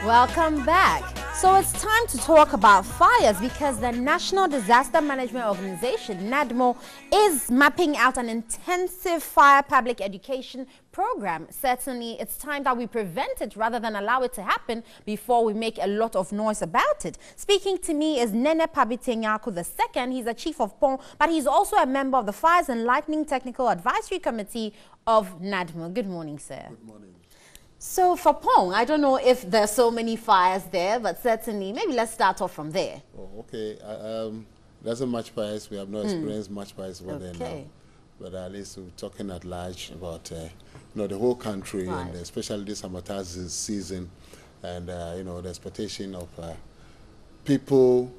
Welcome back. So it's time to talk about fires because the National Disaster Management Organization, NADMO, is mapping out an intensive fire public education program. Certainly, it's time that we prevent it rather than allow it to happen before we make a lot of noise about it. Speaking to me is Nene Pabitenyaku II. He's the chief of PON, but he's also a member of the Fires and Lightning Technical Advisory Committee of NADMO. Good morning, sir. Good morning. So for Pong, I don't know if there's so many fires there, but certainly, maybe let's start off from there. Oh, okay. There's not much fires. We have not experienced much fires over there now. But at least we're talking at large about, the whole country, right, and especially this summertime season, and, the expectation of people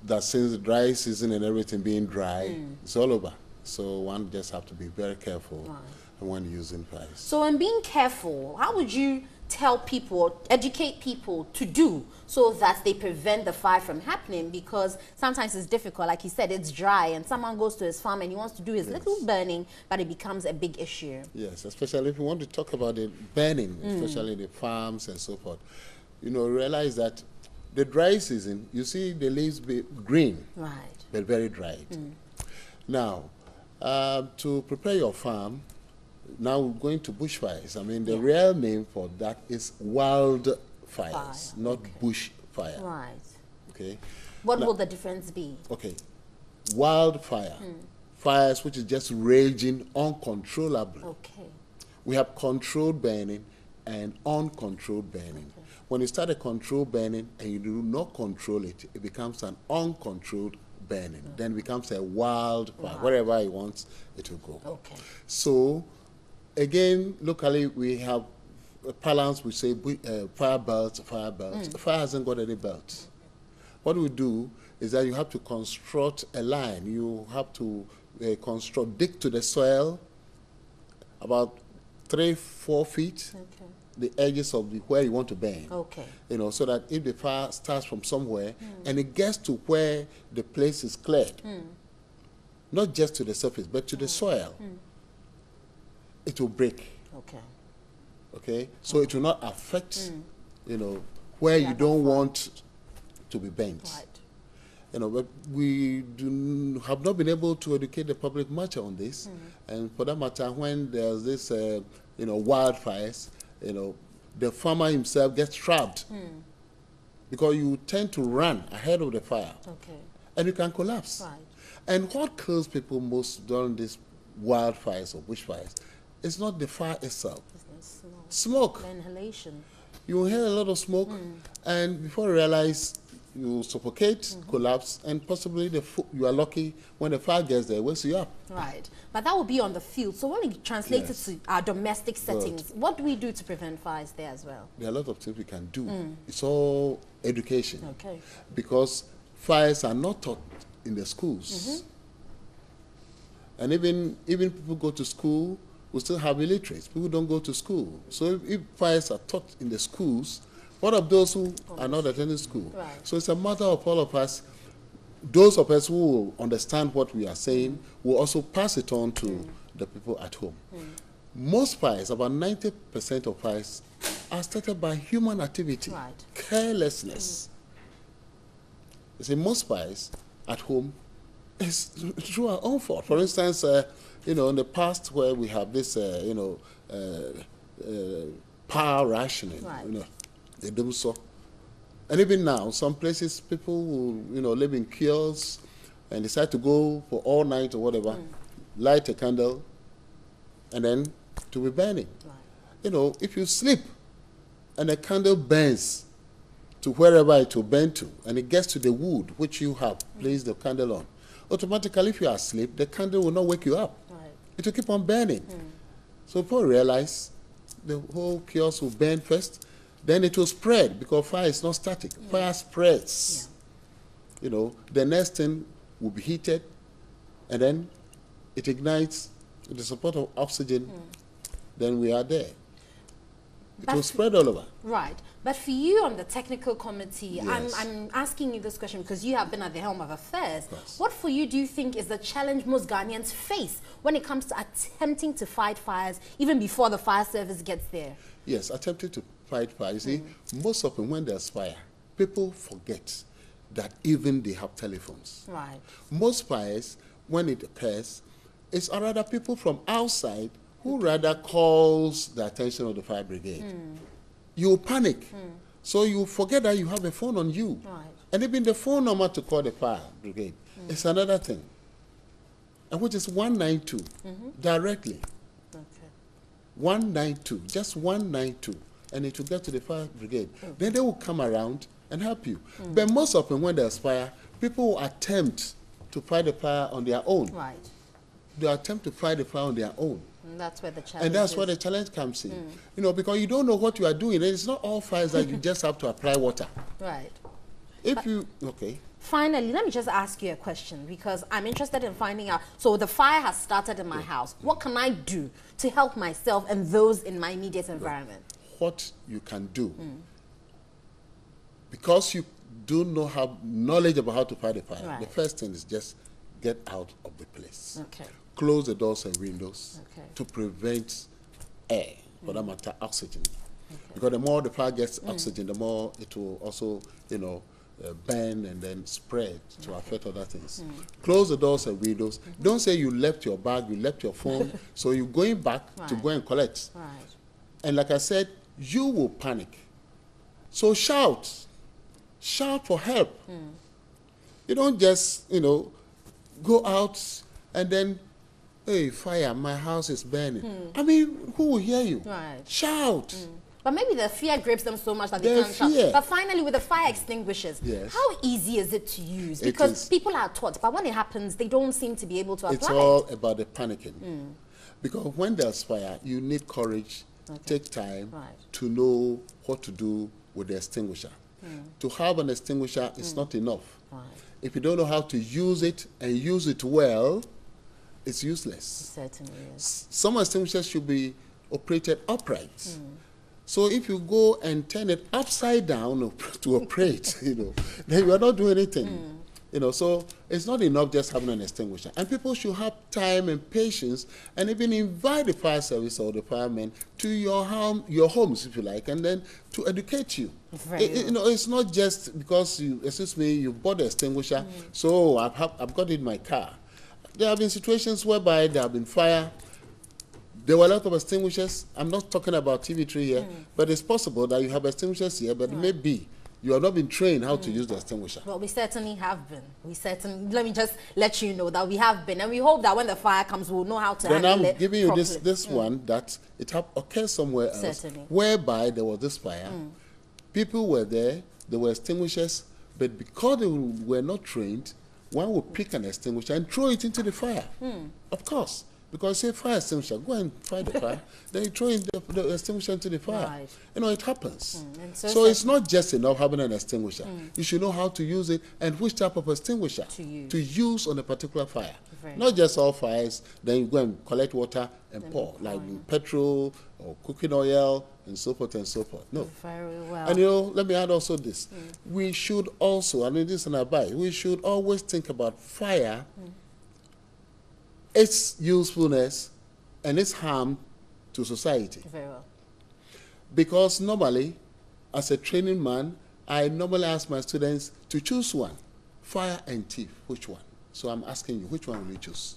that since the dry season and everything being dry, it's all over. So one just have to be very careful. Right. When using fires. So in being careful, how would you tell people, educate people to do so that they prevent the fire from happening? Because sometimes it's difficult, like you said, it's dry and someone goes to his farm and he wants to do his little burning, but it becomes a big issue. Yes, especially if you want to talk about the burning, especially the farms and so forth. Realize that the dry season, you see the leaves be green, right, but very dry. Now, to prepare your farm, now we're going to bushfires. I mean, the real name for that is wildfires, not bushfire. Right. Okay. What will the difference be? Okay. Wildfire. Fires which is just raging uncontrollably. Okay. We have controlled burning and uncontrolled burning. Okay. When you start a controlled burning and you do not control it, it becomes an uncontrolled burning. Then it becomes a wildfire. Wherever it wants, it will go. Okay. So, again, locally, we have a balance. We say fire belts, fire belts. Fire hasn't got any belts. What we do is that you have to construct a line. You have to dig to the soil about 3-4 feet, the edges of where you want to burn. Okay. So that if the fire starts from somewhere and it gets to where the place is cleared, not just to the surface, but to the soil, it will break. Okay. Okay? So it will not affect, where you don't want to be bent. Right. But we have not been able to educate the public much on this. And for that matter, when there's this, wildfires, the farmer himself gets trapped. Because you tend to run ahead of the fire. Okay. And you can collapse. Right. And what kills people most during these wildfires or bushfires, it's not the fire itself. It's smoke. The inhalation. You inhale a lot of smoke, and before you realize, you suffocate, collapse, and possibly you are lucky when the fire gets there, it wakes you up. Right. But that will be on the field. So when we translate it to our domestic settings, what do we do to prevent fires there as well? There are a lot of things we can do. It's all education. Okay. Because fires are not taught in the schools. And even people go to school, we still have illiterates. People don't go to school. So if fires are taught in the schools, what of those who are not attending school? Right. So it's a matter of all of us. Those of us who will understand what we are saying will also pass it on to the people at home. Most fires, about 90% of fires, are started by human activity, carelessness. You see, most fires at home is through our own fault. For instance, in the past where we have this, power rationing, they do so. And even now, some places people will, live in kiosks and decide to go for all night or whatever, light a candle, and then to be burning. Right. If you sleep and a candle burns to wherever it will burn to, and it gets to the wood which you have placed the candle on, automatically, if you are asleep, the candle will not wake you up. Right. It will keep on burning. So before you realize, the whole kiosk will burn first, then it will spread because fire is not static. Fire spreads. The next thing will be heated, and then it ignites with the support of oxygen. Then we are there. It will spread all over. Right. But for you on the technical committee, I'm asking you this question because you have been at the helm of affairs. What for you do you think is the challenge most Ghanaians face when it comes to attempting to fight fires even before the fire service gets there? Yes, attempting to fight fire. You see, most often when there's fire, people forget that even they have telephones. Right. Most fires, when it occurs, it's rather people from outside who rather calls the attention of the fire brigade. You panic. So you forget that you have a phone on you. Right. And even the phone number to call the fire brigade is another thing. And which is 192 directly. Okay. 192, just 192. And it will get to the fire brigade. Then they will come around and help you. But most often when there's fire, people will attempt to fight the fire on their own. Right. They attempt to fight the fire on their own. And that's where the challenge And that's is. where the challenge comes in. You know, because you don't know what you are doing. And it's not all fires that you just have to apply water. Right. If you, okay. Finally, let me just ask you a question because I'm interested in finding out. So the fire has started in my house. What can I do to help myself and those in my immediate environment? What you can do, because you do not have knowledge about how to fight a fire, Right. the first thing is just get out of the place. Okay. Close the doors and windows Okay. to prevent air, for that matter, oxygen. Because the more the fire gets oxygen, the more it will also, you know, burn and then spread to affect other things. Close the doors and windows. Don't say you left your bag, you left your phone, so you're going back to Right. go and collect. Right. And like I said, you will panic. So shout. Shout for help. You don't just, you know, go out and then, hey, fire, my house is burning. I mean, who will hear you? Right. Shout. But maybe the fear grips them so much that they The can't shout. fear. But finally, with the fire extinguishers, Yes. how easy is it to use? It Because is. people are taught, but when it happens, they don't seem to be able to It's apply all it. about the panicking. Because when there's fire, you need courage, take time Right. to know what to do with the extinguisher. To have an extinguisher is not enough. Right. If you don't know how to use it and use it well, it's useless. Certainly is. Some extinguishers should be operated upright. So if you go and turn it upside down to operate, you know, then you are not doing anything. You know, so it's not enough just having an extinguisher. And people should have time and patience and even invite the fire service or the firemen to your home, your homes, if you like, and then to educate you. You know, it's not just because you, excuse me, you bought the extinguisher, so I've got it in my car. There have been situations whereby there have been fire. There were a lot of extinguishers. I'm not talking about TV3 here, but it's possible that you have extinguishers here, but maybe you have not been trained how to use the extinguisher. Well, we certainly have been. Let me just let you know that we have been. And we hope that when the fire comes, we'll know how to handle it. Then I'm giving you properly. this one that it occurred somewhere else, Certainly. whereby there was this fire. People were there, there were extinguishers, but because they were not trained, one would pick an extinguisher and throw it into the fire. Of course. Because say fire extinguisher, go and fight the fire. Then you throw in the extinguisher into the fire. Right. You know, it happens. And So it's not just enough having an extinguisher. You should know how to use it and which type of extinguisher To use. on a particular fire. Very Not just all fires, then you go and collect water and pour, like petrol or cooking oil and so forth and so forth. No. Very well. And you know, let me add also this. We should also, I mean, this is an advice, we should always think about fire, its usefulness and its harm to society. Very well. Because normally, as a training man, I normally ask my students to choose one. Fire and thief, which one? So I'm asking you, which one will you choose?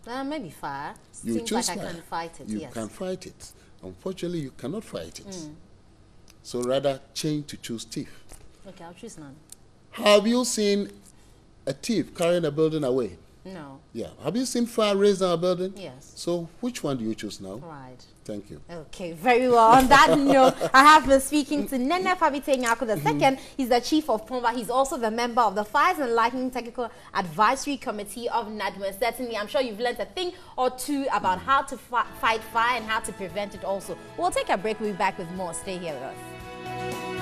Maybe fire. You Seems choose like fire. I can fight it, You yes. can fight it. Unfortunately, you cannot fight it. So rather change to choose thief. Okay, I'll choose none. Have you seen a thief carrying a building away? No. Yeah. Have you seen fire raise down a building? Yes. So which one do you choose now? Right. Thank you. Okay, very well. On that note, I have been speaking to Nene Fabite Nyako II. He's the Chief of POMVA. He's also the member of the Fires and Lightning Technical Advisory Committee of NADMO. And certainly, I'm sure you've learned a thing or two about how to fight fire and how to prevent it also. We'll take a break. We'll be back with more. Stay here with us.